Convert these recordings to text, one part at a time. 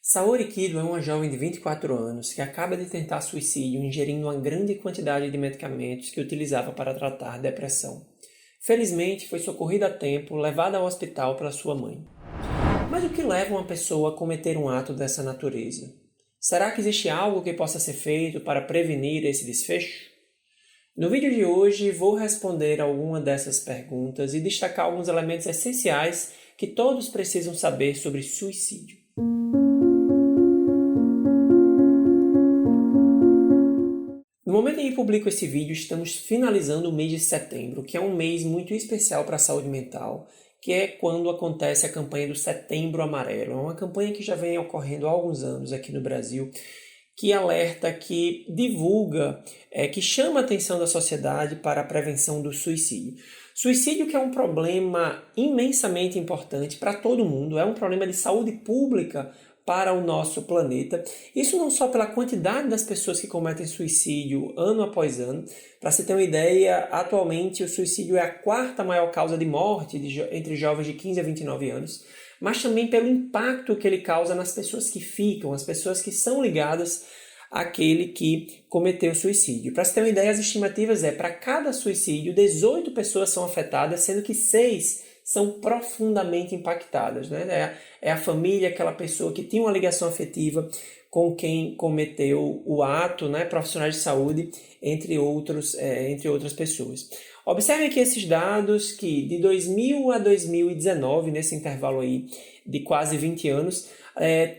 Saori Kido é uma jovem de 24 anos que acaba de tentar suicídio ingerindo uma grande quantidade de medicamentos que utilizava para tratar depressão. Felizmente, foi socorrida a tempo, levada ao hospital pela sua mãe. Mas o que leva uma pessoa a cometer um ato dessa natureza? Será que existe algo que possa ser feito para prevenir esse desfecho? No vídeo de hoje, vou responder alguma dessas perguntas e destacar alguns elementos essenciais que todos precisam saber sobre suicídio. No momento em que publico esse vídeo, estamos finalizando o mês de setembro, que é um mês muito especial para a saúde mental, que é quando acontece a campanha do Setembro Amarelo. É uma campanha que já vem ocorrendo há alguns anos aqui no Brasil, que alerta, que divulga, que chama a atenção da sociedade para a prevenção do suicídio. Suicídio que é um problema imensamente importante para todo mundo, é um problema de saúde pública para o nosso planeta. Isso não só pela quantidade das pessoas que cometem suicídio ano após ano. Para você ter uma ideia, atualmente o suicídio é a quarta maior causa de morte entre jovens de 15 a 29 anos, mas também pelo impacto que ele causa nas pessoas que ficam, as pessoas que são ligadas àquele que cometeu suicídio. Para você ter uma ideia, as estimativas para cada suicídio, 18 pessoas são afetadas, sendo que 6 são profundamente impactadas. Né? É a família, aquela pessoa que tinha uma ligação afetiva com quem cometeu o ato, né? Profissionais de saúde, entre outras pessoas. Observem aqui esses dados que de 2000 a 2019, nesse intervalo aí de quase 20 anos,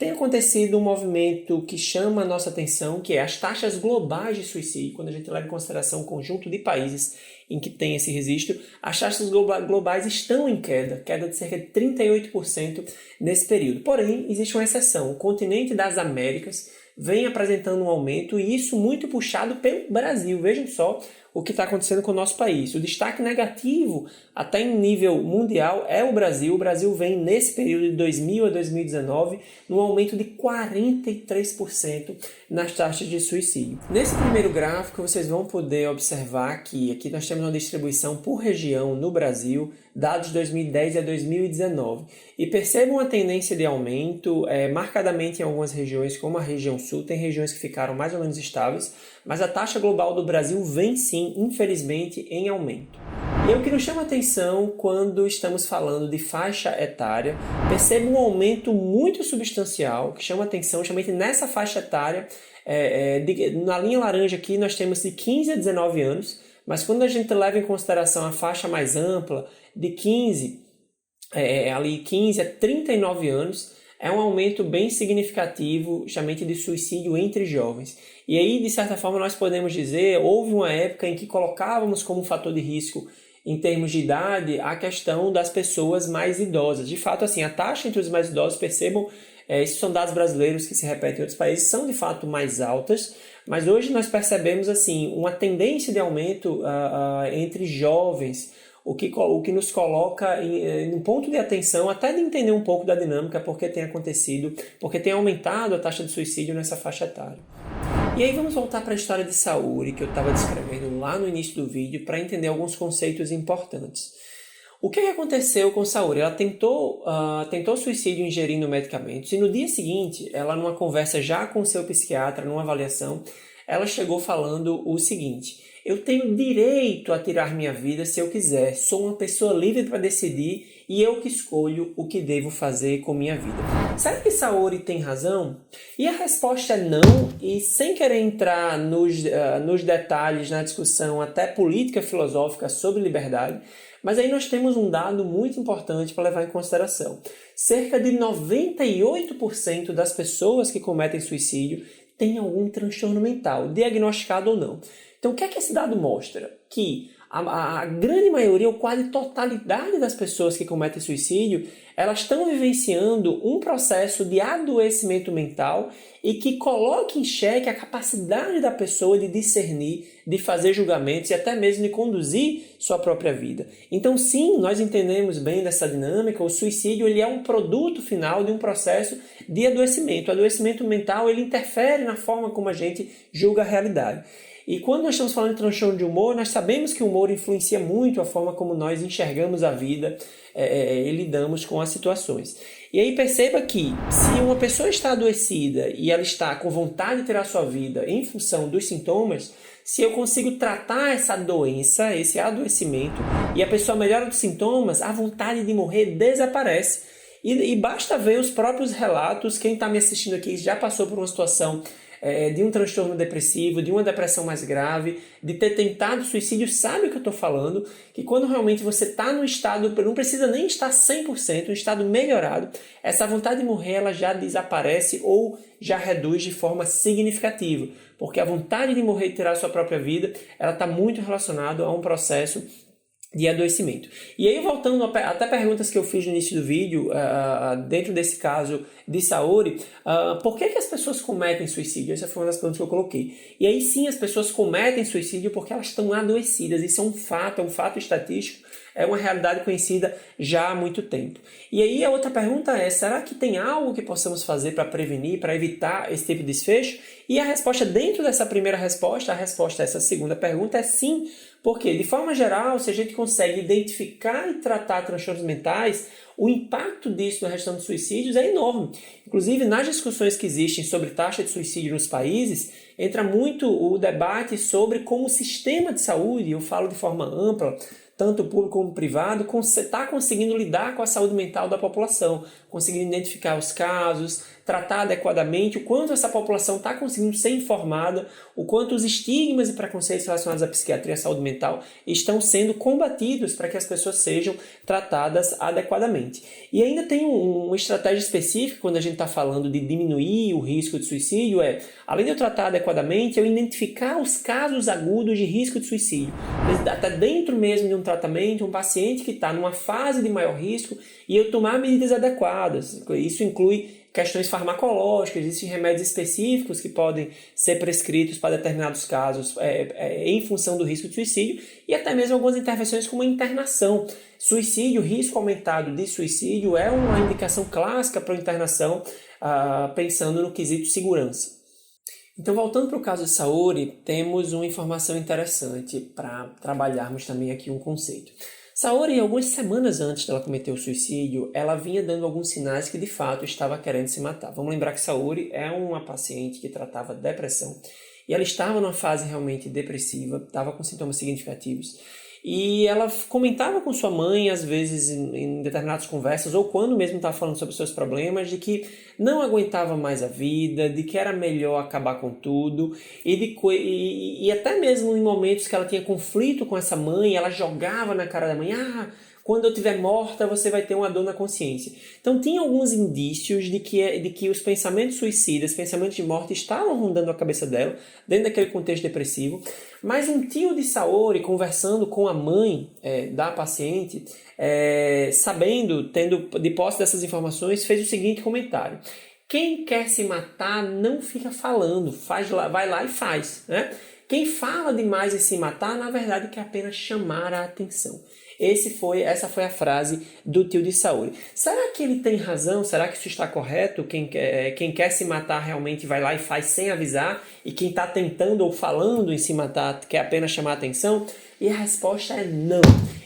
tem acontecido um movimento que chama a nossa atenção, que é as taxas globais de suicídio. Quando a gente leva em consideração o conjunto de países em que tem esse registro, as taxas globais estão em queda de cerca de 38% nesse período. Porém, existe uma exceção. O continente das Américas vem apresentando um aumento, e isso muito puxado pelo Brasil. Vejam só o que está acontecendo com o nosso país. O destaque negativo, até em nível mundial, é o Brasil. O Brasil vem, nesse período de 2000 a 2019, num aumento de 43% nas taxas de suicídio. Nesse primeiro gráfico, vocês vão poder observar que aqui nós temos uma distribuição por região no Brasil, dados de 2010 a 2019. E percebam a tendência de aumento, marcadamente em algumas regiões, como a região sul, tem regiões que ficaram mais ou menos estáveis, mas a taxa global do Brasil vem sim, infelizmente, em aumento. E o que nos chama a atenção quando estamos falando de faixa etária, perceba um aumento muito substancial, que chama a atenção, justamente nessa faixa etária, na linha laranja aqui nós temos de 15 a 19 anos, mas quando a gente leva em consideração a faixa mais ampla, de 15 a 39 anos, é um aumento bem significativo, justamente de suicídio entre jovens. E aí, de certa forma, nós podemos dizer, houve uma época em que colocávamos como fator de risco, em termos de idade, a questão das pessoas mais idosas. De fato, assim, a taxa entre os mais idosos, percebam, esses são dados brasileiros que se repetem em outros países, são de fato mais altas, mas hoje nós percebemos assim, uma tendência de aumento entre jovens, o que nos coloca em um ponto de atenção, até de entender um pouco da dinâmica, porque tem aumentado a taxa de suicídio nessa faixa etária. E aí vamos voltar para a história de Saori, que eu estava descrevendo lá no início do vídeo, para entender alguns conceitos importantes. O que aconteceu com Saori? Ela tentou suicídio ingerindo medicamentos, e no dia seguinte, ela numa conversa já com seu psiquiatra, numa avaliação, ela chegou falando o seguinte: eu tenho direito a tirar minha vida se eu quiser, sou uma pessoa livre para decidir e eu que escolho o que devo fazer com minha vida. Será que Saori tem razão? E a resposta é não, e sem querer entrar nos detalhes, na discussão até política filosófica sobre liberdade, mas aí nós temos um dado muito importante para levar em consideração. Cerca de 98% das pessoas que cometem suicídio têm algum transtorno mental, diagnosticado ou não. Então, o que é que esse dado mostra? Que a grande maioria, ou quase totalidade das pessoas que cometem suicídio, elas estão vivenciando um processo de adoecimento mental e que coloca em xeque a capacidade da pessoa de discernir, de fazer julgamentos e até mesmo de conduzir sua própria vida. Então, sim, nós entendemos bem dessa dinâmica. O suicídio ele é um produto final de um processo de adoecimento. O adoecimento mental ele interfere na forma como a gente julga a realidade. E quando nós estamos falando de transtorno de humor, nós sabemos que o humor influencia muito a forma como nós enxergamos a vida e lidamos com as situações. E aí perceba que se uma pessoa está adoecida e ela está com vontade de tirar sua vida em função dos sintomas, se eu consigo tratar essa doença, esse adoecimento, e a pessoa melhora dos sintomas, a vontade de morrer desaparece. E basta ver os próprios relatos, quem está me assistindo aqui já passou por uma situação de um transtorno depressivo, de uma depressão mais grave, de ter tentado suicídio, sabe o que eu estou falando? Que quando realmente você está no estado, não precisa nem estar 100%, um estado melhorado, essa vontade de morrer ela já desaparece ou já reduz de forma significativa. Porque a vontade de morrer e tirar a sua própria vida, ela está muito relacionada a um processo de adoecimento. E aí, voltando até perguntas que eu fiz no início do vídeo, dentro desse caso de Saori, por que as pessoas cometem suicídio? Essa foi uma das perguntas que eu coloquei. E aí sim, as pessoas cometem suicídio porque elas estão adoecidas. Isso é um fato estatístico, é uma realidade conhecida já há muito tempo. E aí a outra pergunta é, será que tem algo que possamos fazer para prevenir, para evitar esse tipo de desfecho? E a resposta dentro dessa primeira resposta, a resposta a essa segunda pergunta é sim, porque de forma geral, se a gente consegue identificar e tratar transtornos mentais, o impacto disso na redução de suicídios é enorme. Inclusive, nas discussões que existem sobre taxa de suicídio nos países, entra muito o debate sobre como o sistema de saúde, eu falo de forma ampla, tanto público como privado, está conseguindo lidar com a saúde mental da população, conseguindo identificar os casos, tratar adequadamente, o quanto essa população está conseguindo ser informada, o quanto os estigmas e preconceitos relacionados à psiquiatria e à saúde mental estão sendo combatidos para que as pessoas sejam tratadas adequadamente. E ainda tem uma estratégia específica quando a gente está falando de diminuir o risco de suicídio, além de eu tratar adequadamente, eu identificar os casos agudos de risco de suicídio. Até dentro mesmo de um tratamento, um paciente que está numa fase de maior risco e eu tomar medidas adequadas. Isso inclui questões farmacológicas, existem remédios específicos que podem ser prescritos para determinados casos em função do risco de suicídio e até mesmo algumas intervenções como a internação. Suicídio, risco aumentado de suicídio é uma indicação clássica para a internação, pensando no quesito segurança. Então, voltando para o caso de Saori, temos uma informação interessante para trabalharmos também aqui um conceito. Saori, algumas semanas antes dela cometer o suicídio, ela vinha dando alguns sinais que de fato estava querendo se matar. Vamos lembrar que Saori é uma paciente que tratava depressão e ela estava numa fase realmente depressiva, estava com sintomas significativos. E ela comentava com sua mãe, às vezes em determinadas conversas, ou quando mesmo estava falando sobre seus problemas, de que não aguentava mais a vida, de que era melhor acabar com tudo, e até mesmo em momentos que ela tinha conflito com essa mãe, ela jogava na cara da mãe, quando eu estiver morta, você vai ter uma dor na consciência. Então, tinha alguns indícios de que os pensamentos suicidas, pensamentos de morte, estavam rondando a cabeça dela, dentro daquele contexto depressivo. Mas um tio de Saori, conversando com a mãe da paciente, tendo de posse dessas informações, fez o seguinte comentário. Quem quer se matar não fica falando, vai lá e faz, né? Quem fala demais em se matar, na verdade, quer apenas chamar a atenção. Essa foi a frase do tio de Saori. Será que ele tem razão? Será que isso está correto? Quem quer se matar realmente vai lá e faz sem avisar? E quem está tentando ou falando em se matar quer apenas chamar a atenção? E a resposta é não.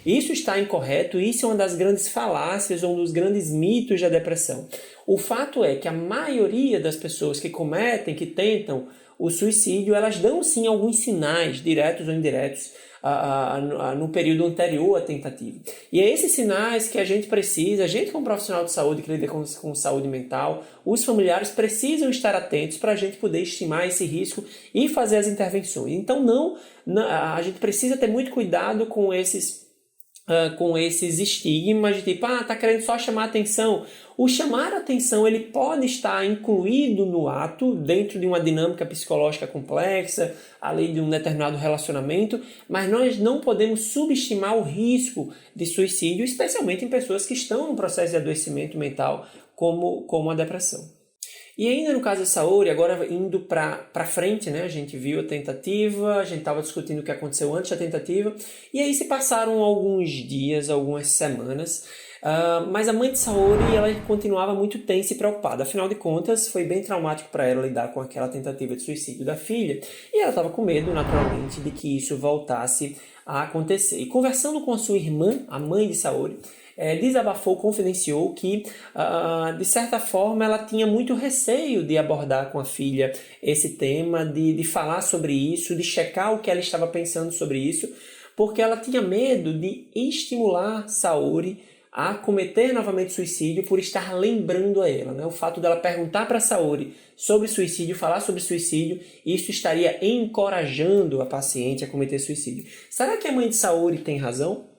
Isso está incorreto, isso é uma das grandes falácias, um dos grandes mitos da depressão. O fato é que a maioria das pessoas que tentam o suicídio, elas dão sim alguns sinais, diretos ou indiretos, no período anterior à tentativa. E é esses sinais que a gente como profissional de saúde que lida com saúde mental, os familiares precisam estar atentos para a gente poder estimar esse risco e fazer as intervenções. Então a gente precisa ter muito cuidado com esses estigmas de tipo, tá querendo só chamar atenção. O chamar atenção ele pode estar incluído no ato, dentro de uma dinâmica psicológica complexa, além de um determinado relacionamento, mas nós não podemos subestimar o risco de suicídio, especialmente em pessoas que estão no processo de adoecimento mental, como a depressão. E ainda no caso da Saori, agora indo para frente, né? A gente viu a tentativa, a gente estava discutindo o que aconteceu antes da tentativa, e aí se passaram alguns dias, algumas semanas, Mas a mãe de Saori, ela continuava muito tensa e preocupada. Afinal de contas, foi bem traumático para ela lidar com aquela tentativa de suicídio da filha. E ela estava com medo, naturalmente, de que isso voltasse a acontecer. E conversando com a sua irmã, a mãe de Saori, desabafou, confidenciou que, de certa forma, ela tinha muito receio de abordar com a filha esse tema, de falar sobre isso, de checar o que ela estava pensando sobre isso, porque ela tinha medo de estimular Saori a cometer novamente suicídio por estar lembrando a ela, né? O fato dela perguntar para Saori sobre suicídio, falar sobre suicídio, isso estaria encorajando a paciente a cometer suicídio. Será que a mãe de Saori tem razão?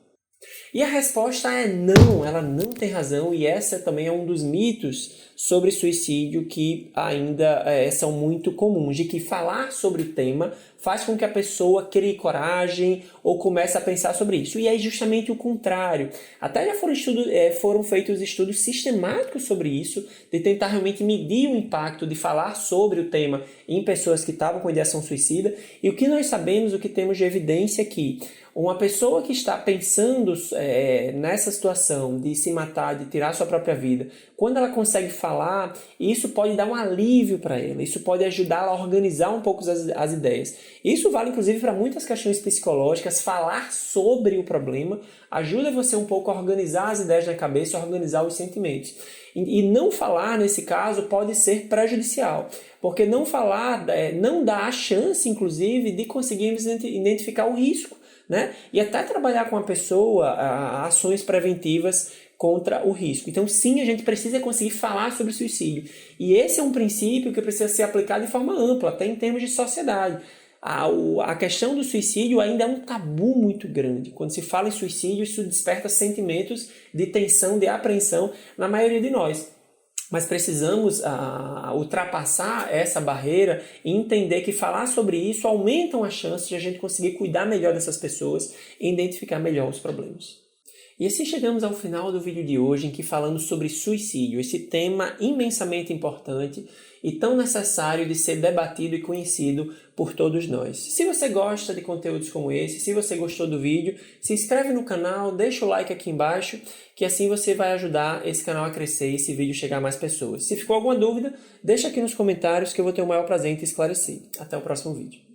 E a resposta é não, ela não tem razão, e essa também é um dos mitos sobre suicídio que ainda são muito comuns, de que falar sobre o tema faz com que a pessoa crie coragem ou comece a pensar sobre isso. E é justamente o contrário. Até já foram feitos estudos sistemáticos sobre isso, de tentar realmente medir o impacto de falar sobre o tema em pessoas que estavam com ideação suicida. E o que nós sabemos, o que temos de evidência é que uma pessoa que está pensando nessa situação de se matar, de tirar sua própria vida, quando ela consegue falar, isso pode dar um alívio para ela, isso pode ajudá-la a organizar um pouco as ideias. Isso vale inclusive para muitas questões psicológicas. Falar sobre o problema ajuda você um pouco a organizar as ideias na cabeça, a organizar os sentimentos. E não falar, nesse caso, pode ser prejudicial, porque não falar não dá a chance, inclusive, de conseguirmos identificar o risco, né? E até trabalhar com a pessoa ações preventivas contra o risco. Então, sim, a gente precisa conseguir falar sobre suicídio. E esse é um princípio que precisa ser aplicado de forma ampla, até em termos de sociedade. A questão do suicídio ainda é um tabu muito grande. Quando se fala em suicídio, isso desperta sentimentos de tensão, de apreensão na maioria de nós. Mas precisamos ultrapassar essa barreira e entender que falar sobre isso aumenta as chances de a gente conseguir cuidar melhor dessas pessoas e identificar melhor os problemas. E assim chegamos ao final do vídeo de hoje, em que falamos sobre suicídio, esse tema imensamente importante e tão necessário de ser debatido e conhecido por todos nós. Se você gosta de conteúdos como esse, se você gostou do vídeo, se inscreve no canal, deixa o like aqui embaixo, que assim você vai ajudar esse canal a crescer e esse vídeo chegar a mais pessoas. Se ficou alguma dúvida, deixa aqui nos comentários que eu vou ter o maior prazer em te esclarecer. Até o próximo vídeo.